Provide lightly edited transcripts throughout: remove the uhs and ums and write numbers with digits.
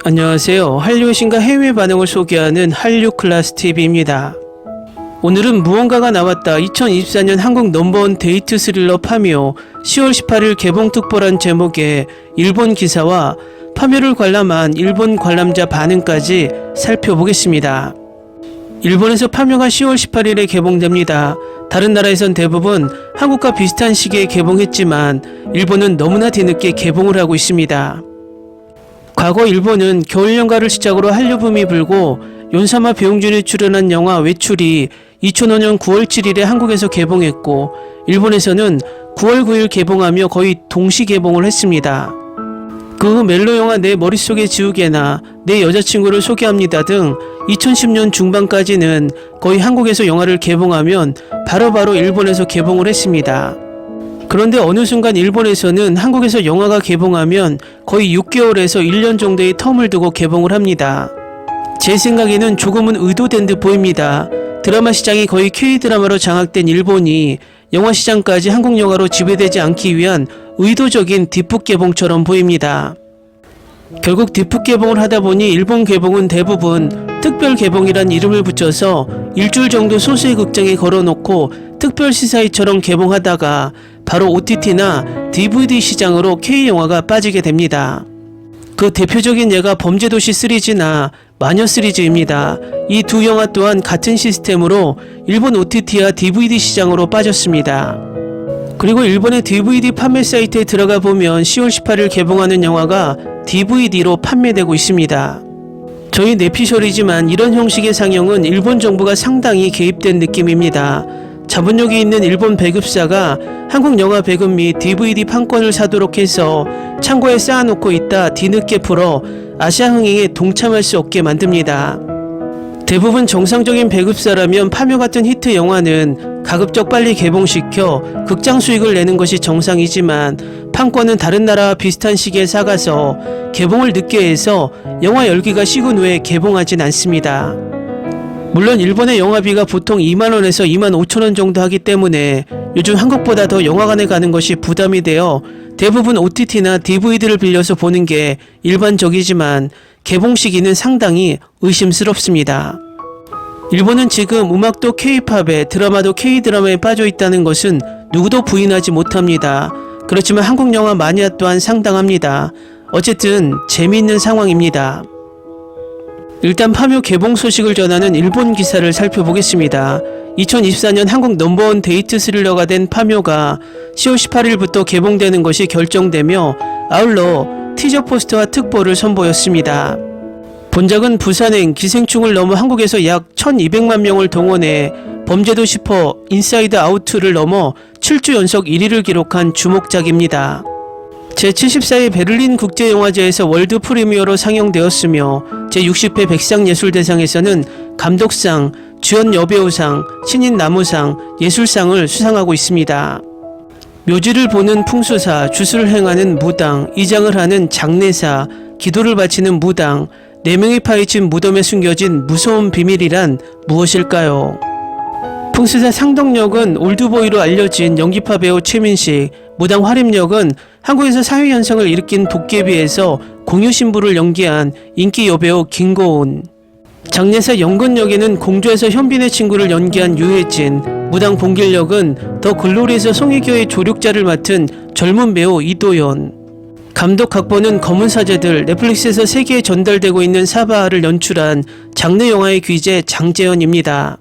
안녕하세요. 한류 신과 해외 반응을 소개하는 한류 클래스 TV입니다. 오늘은 무언가가 나왔다 2024년 한국 넘버원 데이트 스릴러 파묘 10월 18일 개봉 특보란 제목의 일본 기사와 파묘를 관람한 일본 관람자 반응까지 살펴보겠습니다. 일본에서 파묘가 10월 18일에 개봉됩니다. 다른 나라에선 대부분 한국과 비슷한 시기에 개봉했지만 일본은 너무나 뒤늦게 개봉을 하고 있습니다. 과거 일본은 겨울연가를 시작으로 한류 붐이 불고 윤사마 배용준이 출연한 영화 외출이 2005년 9월 7일에 한국에서 개봉했고 일본에서는 9월 9일 개봉하며 거의 동시 개봉을 했습니다. 그 후 멜로 영화 내 머릿속에 지우개나 내 여자친구를 소개합니다 등 2010년 중반까지는 거의 한국에서 영화를 개봉하면 바로바로 일본에서 개봉을 했습니다. 그런데 어느 순간 일본에서는 한국에서 영화가 개봉하면 거의 6개월에서 1년 정도의 텀을 두고 개봉을 합니다. 제 생각에는 조금은 의도된 듯 보입니다. 드라마 시장이 거의 K드라마로 장악된 일본이 영화 시장까지 한국 영화로 지배되지 않기 위한 의도적인 뒷북 개봉처럼 보입니다. 결국 뒷북 개봉을 하다 보니 일본 개봉은 대부분 특별 개봉이란 이름을 붙여서 일주일 정도 소수의 극장에 걸어놓고 특별 시사회처럼 개봉하다가 바로 OTT나 DVD 시장으로 K영화가 빠지게 됩니다. 그 대표적인 예가 범죄도시 시리즈나 마녀 시리즈입니다. 이 두 영화 또한 같은 시스템으로 일본 OTT와 DVD 시장으로 빠졌습니다. 그리고 일본의 DVD 판매 사이트에 들어가 보면 10월 18일 개봉하는 영화가 DVD로 판매되고 있습니다. 저희 내피셜이지만 이런 형식의 상영은 일본 정부가 상당히 개입된 느낌입니다. 자본력이 있는 일본 배급사가 한국 영화 배급 및 DVD 판권을 사도록 해서 창고에 쌓아놓고 있다 뒤늦게 풀어 아시아 흥행에 동참할 수 없게 만듭니다. 대부분 정상적인 배급사라면 파묘 같은 히트 영화는 가급적 빨리 개봉시켜 극장 수익을 내는 것이 정상이지만 판권은 다른 나라와 비슷한 시기에 사가서 개봉을 늦게 해서 영화 열기가 식은 후에 개봉하진 않습니다. 물론 일본의 영화비가 보통 2만원에서 2만 5천원 정도 하기 때문에 요즘 한국보다 더 영화관에 가는 것이 부담이 되어 대부분 OTT나 DVD를 빌려서 보는 게 일반적이지만 개봉 시기는 상당히 의심스럽습니다. 일본은 지금 음악도 K-팝에 드라마도 K-드라마에 빠져 있다는 것은 누구도 부인하지 못합니다. 그렇지만 한국 영화 마니아 또한 상당합니다. 어쨌든 재미있는 상황입니다. 일단 파묘 개봉 소식을 전하는 일본 기사를 살펴보겠습니다. 2024년 한국 넘버원 데이트 스릴러가 된 파묘가 10월 18일부터 개봉되는 것이 결정되며 아울러 티저 포스터와 특보를 선보였습니다. 본작은 부산행 기생충을 넘어 한국에서 약 1200만 명을 동원해 범죄도 슈퍼 인사이드 아웃2를 넘어 7주 연속 1위를 기록한 주목작입니다. 제74회 베를린 국제영화제에서 월드 프리미어로 상영되었으며 제60회 백상예술대상에서는 감독상, 주연 여배우상, 신인 나무상, 예술상을 수상하고 있습니다. 묘지를 보는 풍수사, 주술을 행하는 무당, 이장을 하는 장례사, 기도를 바치는 무당, 4명이 파헤친 무덤에 숨겨진 무서운 비밀이란 무엇일까요? 풍수사 상덕역은 올드보이로 알려진 연기파 배우 최민식, 무당 화림역은 한국에서 사회현상을 일으킨 도깨비에서 공유신부를 연기한 인기 여배우 김고은, 장례사 연근역에는 공주에서 현빈의 친구를 연기한 유해진, 무당 봉길역은 더 글로리에서 송혜교의 조력자를 맡은 젊은 배우 이도연, 감독 각본은 검은 사제들, 넷플릭스에서 세계에 전달되고 있는 사바하를 연출한 장르 영화의 귀재 장재현입니다.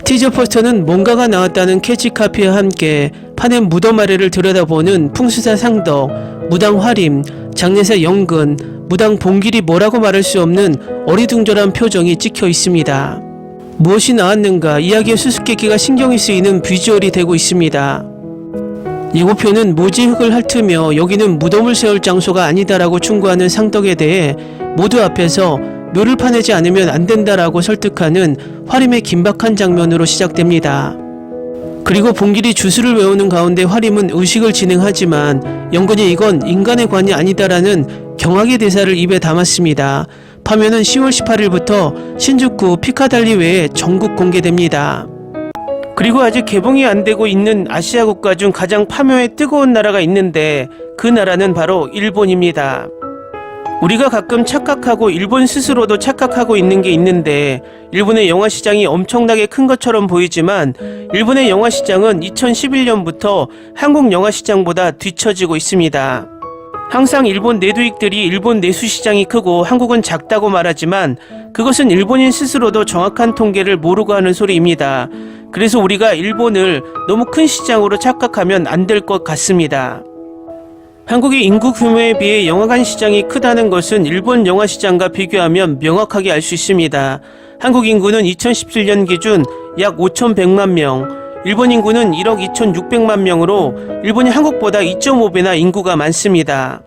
티저 포스터는 뭔가가 나왔다는 캐치카피와 함께 판의 무덤 아래를 들여다보는 풍수사 상덕, 무당 화림, 장례사 연근, 무당 봉길이 뭐라고 말할 수 없는 어리둥절한 표정이 찍혀 있습니다. 무엇이 나왔는가 이야기의 수수께끼가 신경이 쓰이는 비주얼이 되고 있습니다. 예고편은 모지흙을 핥으며 여기는 무덤을 세울 장소가 아니다라고 충고하는 상덕에 대해 모두 앞에서 묘를 파내지 않으면 안 된다라고 설득하는 화림의 긴박한 장면으로 시작됩니다. 그리고 봉길이 주술을 외우는 가운데 화림은 의식을 진행하지만 연근이 이건 인간의 관이 아니다라는 경악의 대사를 입에 담았습니다. 파묘는 10월 18일부터 신주쿠 피카달리 외에 전국 공개됩니다. 그리고 아직 개봉이 안 되고 있는 아시아 국가 중 가장 파묘에 뜨거운 나라가 있는데 그 나라는 바로 일본입니다. 우리가 가끔 착각하고 일본 스스로도 착각하고 있는 게 있는데, 일본의 영화 시장이 엄청나게 큰 것처럼 보이지만 일본의 영화 시장은 2011년부터 한국 영화 시장보다 뒤처지고 있습니다. 항상 일본 내두익들이 일본 내수 시장이 크고 한국은 작다고 말하지만 그것은 일본인 스스로도 정확한 통계를 모르고 하는 소리입니다. 그래서 우리가 일본을 너무 큰 시장으로 착각하면 안 될 것 같습니다. 한국의 인구 규모에 비해 영화관 시장이 크다는 것은 일본 영화 시장과 비교하면 명확하게 알 수 있습니다. 한국 인구는 2017년 기준 약 5,100만 명, 일본 인구는 1억 2,600만 명으로 일본이 한국보다 2.5배나 인구가 많습니다.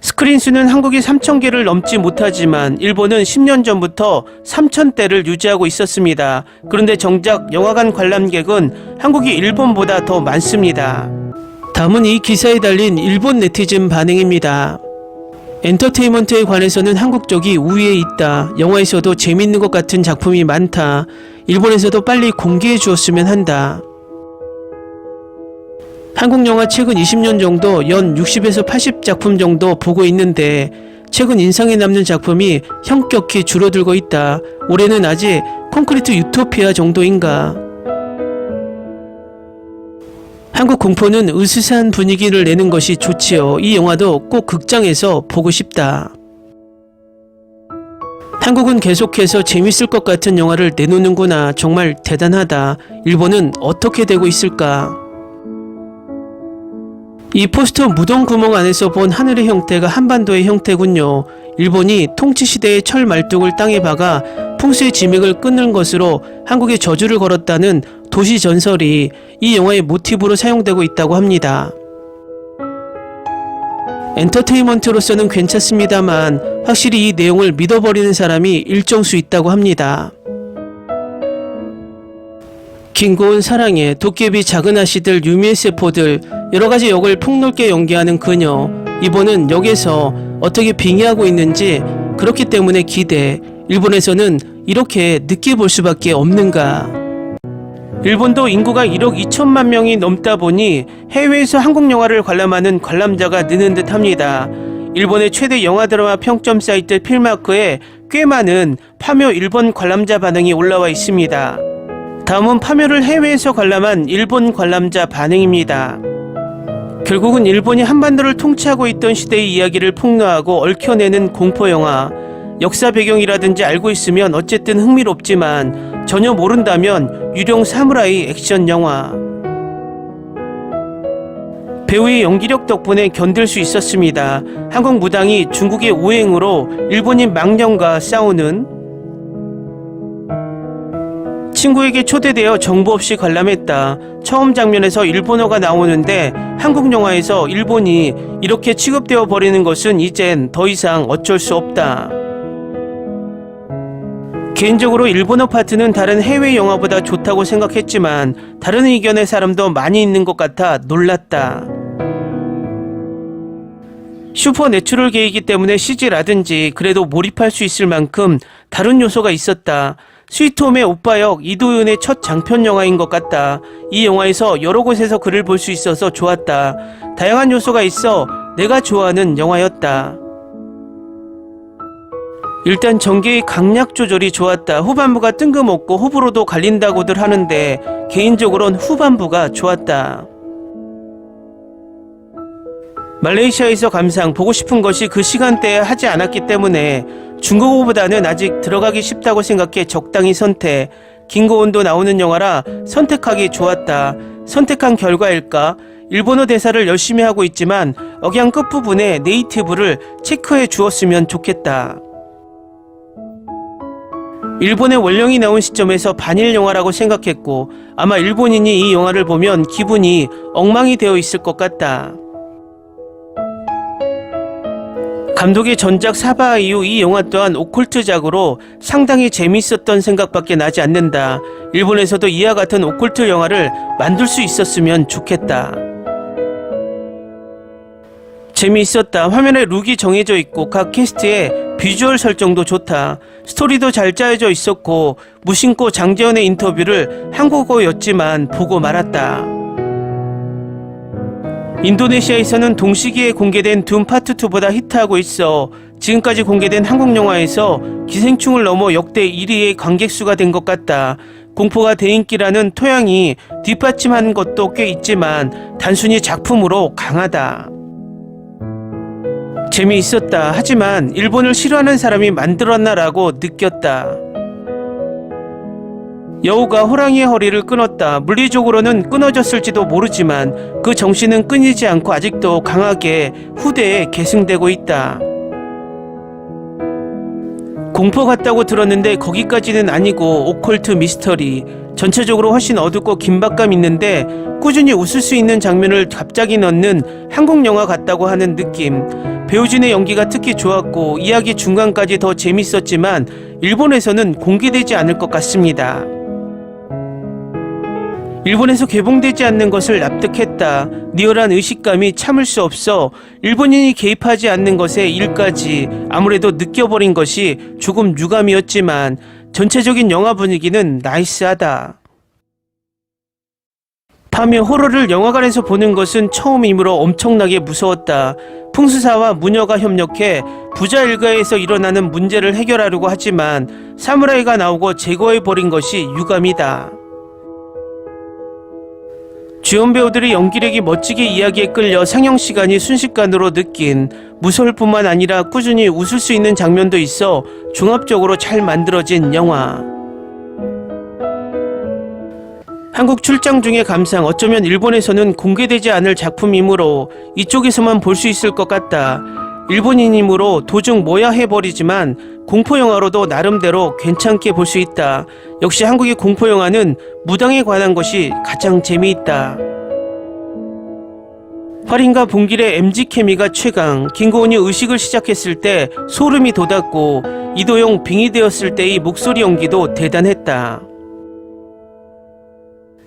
스크린 수는 한국이 3,000개를 넘지 못하지만 일본은 10년 전부터 3,000대를 유지하고 있었습니다. 그런데 정작 영화관 관람객은 한국이 일본보다 더 많습니다. 다음은 이 기사에 달린 일본 네티즌 반응입니다. 엔터테인먼트에 관해서는 한국 쪽이 우위에 있다. 영화에서도 재밌는 것 같은 작품이 많다. 일본에서도 빨리 공개해 주었으면 한다. 한국 영화 최근 20년 정도 연 60에서 80작품 정도 보고 있는데 최근 인상에 남는 작품이 현격히 줄어들고 있다. 올해는 아직 콘크리트 유토피아 정도인가. 한국 공포는 으스스한 분위기를 내는 것이 좋지요. 이 영화도 꼭 극장에서 보고 싶다. 한국은 계속해서 재밌을 것 같은 영화를 내놓는구나. 정말 대단하다. 일본은 어떻게 되고 있을까? 이 포스터 무덤 구멍 안에서 본 하늘의 형태가 한반도의 형태군요. 일본이 통치시대의 철 말뚝을 땅에 박아 풍수의 지맥을 끊는 것으로 한국에 저주를 걸었다는 도시 전설이 이 영화의 모티브로 사용되고 있다고 합니다. 엔터테인먼트로서는 괜찮습니다만 확실히 이 내용을 믿어버리는 사람이 일정 수 있다고 합니다. 긴고운 사랑에 도깨비 작은 아씨들 유미의 세포들 여러가지 역을 폭넓게 연기하는 그녀. 이번은 역에서 어떻게 빙의하고 있는지 그렇기 때문에 기대. 일본에서는 이렇게 늦게 볼 수밖에 없는가. 일본도 인구가 1억 2천만 명이 넘다 보니 해외에서 한국 영화를 관람하는 관람자가 느는 듯 합니다. 일본의 최대 영화 드라마 평점 사이트 필마크에 꽤 많은 파묘 일본 관람자 반응이 올라와 있습니다. 다음은 파묘를 해외에서 관람한 일본 관람자 반응입니다. 결국은 일본이 한반도를 통치하고 있던 시대의 이야기를 폭로하고 얽혀내는 공포영화. 역사 배경이라든지 알고 있으면 어쨌든 흥미롭지만 전혀 모른다면 유령 사무라이 액션 영화. 배우의 연기력 덕분에 견딜 수 있었습니다. 한국 무당이 중국의 오행으로 일본인 망령과 싸우는. 친구에게 초대되어 정보 없이 관람했다. 처음 장면에서 일본어가 나오는데 한국 영화에서 일본이 이렇게 취급되어 버리는 것은 이젠 더 이상 어쩔 수 없다. 개인적으로 일본어 파트는 다른 해외 영화보다 좋다고 생각했지만 다른 의견의 사람도 많이 있는 것 같아 놀랐다. 슈퍼내추럴계이기 때문에 CG라든지 그래도 몰입할 수 있을 만큼 다른 요소가 있었다. 스위트홈의 오빠 역 이도윤의 첫 장편 영화인 것 같다. 이 영화에서 여러 곳에서 그를 볼 수 있어서 좋았다. 다양한 요소가 있어 내가 좋아하는 영화였다. 일단 전개의 강약 조절이 좋았다. 후반부가 뜬금없고 호불호도 갈린다고들 하는데 개인적으론 후반부가 좋았다. 말레이시아에서 감상 보고 싶은 것이 그 시간대에 하지 않았기 때문에 중국어보다는 아직 들어가기 쉽다고 생각해 적당히 선택. 김고은도 나오는 영화라 선택하기 좋았다. 선택한 결과일까? 일본어 대사를 열심히 하고 있지만 억양 끝부분에 네이티브를 체크해 주었으면 좋겠다. 일본의 원령이 나온 시점에서 반일 영화라고 생각했고 아마 일본인이 이 영화를 보면 기분이 엉망이 되어 있을 것 같다. 감독의 전작 사바 이후 이 영화 또한 오컬트작으로 상당히 재미있었던 생각밖에 나지 않는다. 일본에서도 이와 같은 오컬트 영화를 만들 수 있었으면 좋겠다. 재미있었다. 화면에 룩이 정해져 있고 각 캐스트의 비주얼 설정도 좋다. 스토리도 잘 짜여져 있었고 무심코 장재현의 인터뷰를 한국어였지만 보고 말았다. 인도네시아에서는 동시기에 공개된 둠 파트 2보다 히트하고 있어 지금까지 공개된 한국 영화에서 기생충을 넘어 역대 1위의 관객수가 된 것 같다. 공포가 대인기라는 토양이 뒷받침한 것도 꽤 있지만 단순히 작품으로 강하다. 재미있었다. 하지만 일본을 싫어하는 사람이 만들었나라고 느꼈다. 여우가 호랑이의 허리를 끊었다. 물리적으로는 끊어졌을지도 모르지만 그 정신은 끊이지 않고 아직도 강하게 후대에 계승되고 있다. 공포 같다고 들었는데 거기까지는 아니고 오컬트 미스터리. 전체적으로 훨씬 어둡고 긴박감 있는데 꾸준히 웃을 수 있는 장면을 갑자기 넣는 한국 영화 같다고 하는 느낌. 배우진의 연기가 특히 좋았고 이야기 중간까지 더 재밌었지만 일본에서는 공개되지 않을 것 같습니다. 일본에서 개봉되지 않는 것을 납득했다. 리얼한 의식감이 참을 수 없어 일본인이 개입하지 않는 것에 일까지 아무래도 느껴버린 것이 조금 유감이었지만 전체적인 영화 분위기는 나이스하다. 밤에 호러를 영화관에서 보는 것은 처음이므로 엄청나게 무서웠다. 풍수사와 무녀가 협력해 부자 일가에서 일어나는 문제를 해결하려고 하지만 사무라이가 나오고 제거해버린 것이 유감이다. 주연 배우들의 연기력이 멋지게 이야기에 끌려 상영시간이 순식간으로 느낀 무서울 뿐만 아니라 꾸준히 웃을 수 있는 장면도 있어 종합적으로 잘 만들어진 영화. 한국 출장 중의 감상. 어쩌면 일본에서는 공개되지 않을 작품이므로 이쪽에서만 볼 수 있을 것 같다. 일본인이므로 도중 뭐야 해버리지만 공포영화로도 나름대로 괜찮게 볼 수 있다. 역시 한국의 공포영화는 무당에 관한 것이 가장 재미있다. 활인과 봉길의 MG 케미가 최강. 김고은이 의식을 시작했을 때 소름이 돋았고 이도영 빙의되었을 때의 목소리 연기도 대단했다.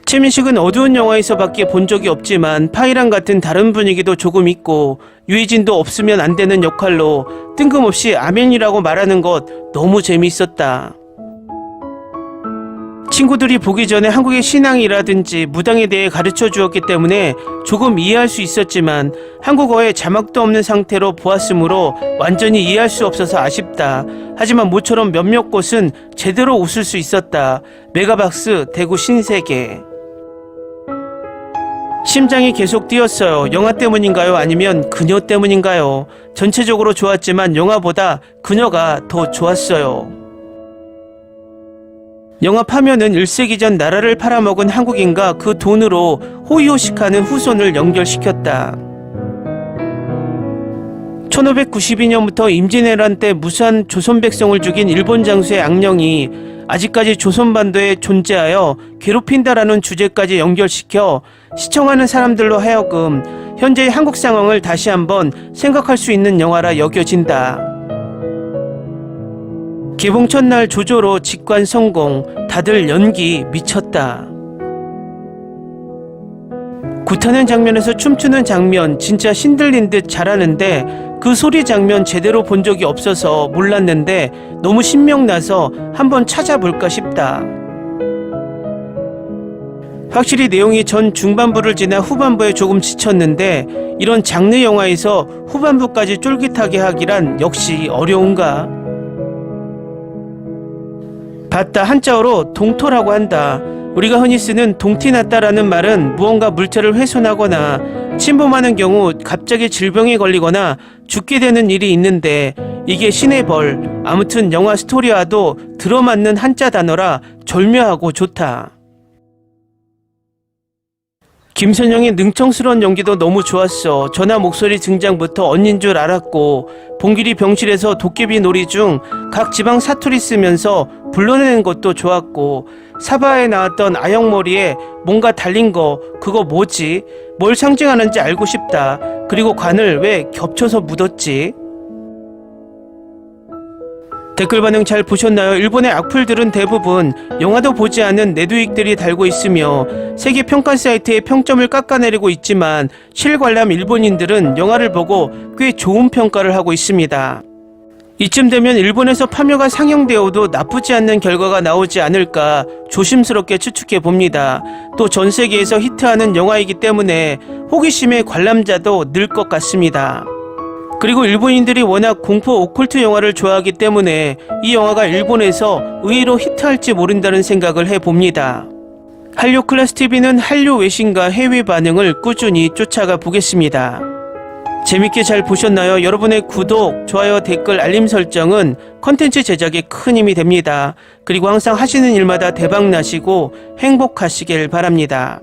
최민식은 어두운 영화에서밖에 본 적이 없지만 파이랑 같은 다른 분위기도 조금 있고 유해진도 없으면 안 되는 역할로 뜬금없이 아멘이라고 말하는 것 너무 재미있었다. 친구들이 보기 전에 한국의 신앙이라든지 무당에 대해 가르쳐 주었기 때문에 조금 이해할 수 있었지만 한국어에 자막도 없는 상태로 보았으므로 완전히 이해할 수 없어서 아쉽다. 하지만 모처럼 몇몇 곳은 제대로 웃을 수 있었다. 메가박스 대구 신세계. 심장이 계속 뛰었어요. 영화 때문인가요? 아니면 그녀 때문인가요? 전체적으로 좋았지만 영화보다 그녀가 더 좋았어요. 영화 파면은 1세기 전 나라를 팔아먹은 한국인과 그 돈으로 호의호식하는 후손을 연결시켰다. 1592년부터 임진왜란 때 무수한 조선 백성을 죽인 일본 장수의 악령이 아직까지 조선반도에 존재하여 괴롭힌다라는 주제까지 연결시켜 시청하는 사람들로 하여금 현재의 한국 상황을 다시 한번 생각할 수 있는 영화라 여겨진다. 개봉 첫날 조조로 직관 성공. 다들 연기 미쳤다. 굿하는 장면에서 춤추는 장면 진짜 신들린 듯 잘하는데 그 소리 장면 제대로 본 적이 없어서 몰랐는데 너무 신명나서 한번 찾아볼까 싶다. 확실히 내용이 전 중반부를 지나 후반부에 조금 지쳤는데 이런 장르 영화에서 후반부까지 쫄깃하게 하기란 역시 어려운가? 봤다 한자어로 동토라고 한다. 우리가 흔히 쓰는 동티났다라는 말은 무언가 물체를 훼손하거나 침범하는 경우 갑자기 질병에 걸리거나 죽게 되는 일이 있는데 이게 신의 벌. 아무튼 영화 스토리와도 들어맞는 한자 단어라 절묘하고 좋다. 김선영의 능청스러운 연기도 너무 좋았어. 전화 목소리 등장부터 언닌 줄 알았고 봉길이 병실에서 도깨비 놀이 중 각 지방 사투리 쓰면서 불러내는 것도 좋았고 사바에 나왔던 아영머리에 뭔가 달린 거 그거 뭐지? 뭘 상징하는지 알고 싶다. 그리고 관을 왜 겹쳐서 묻었지? 댓글 반응 잘 보셨나요? 일본의 악플들은 대부분 영화도 보지 않은 내두익들이 달고 있으며 세계 평가 사이트에 평점을 깎아내리고 있지만 실관람 일본인들은 영화를 보고 꽤 좋은 평가를 하고 있습니다. 이쯤 되면 일본에서 파묘가 상영되어도 나쁘지 않는 결과가 나오지 않을까 조심스럽게 추측해 봅니다. 또 전 세계에서 히트하는 영화이기 때문에 호기심의 관람자도 늘 것 같습니다. 그리고 일본인들이 워낙 공포 오컬트 영화를 좋아하기 때문에 이 영화가 일본에서 의외로 히트할지 모른다는 생각을 해봅니다. 한류 클래스 TV는 한류 외신과 해외 반응을 꾸준히 쫓아가 보겠습니다. 재밌게 잘 보셨나요? 여러분의 구독, 좋아요, 댓글, 알림 설정은 컨텐츠 제작에 큰 힘이 됩니다. 그리고 항상 하시는 일마다 대박 나시고 행복하시길 바랍니다.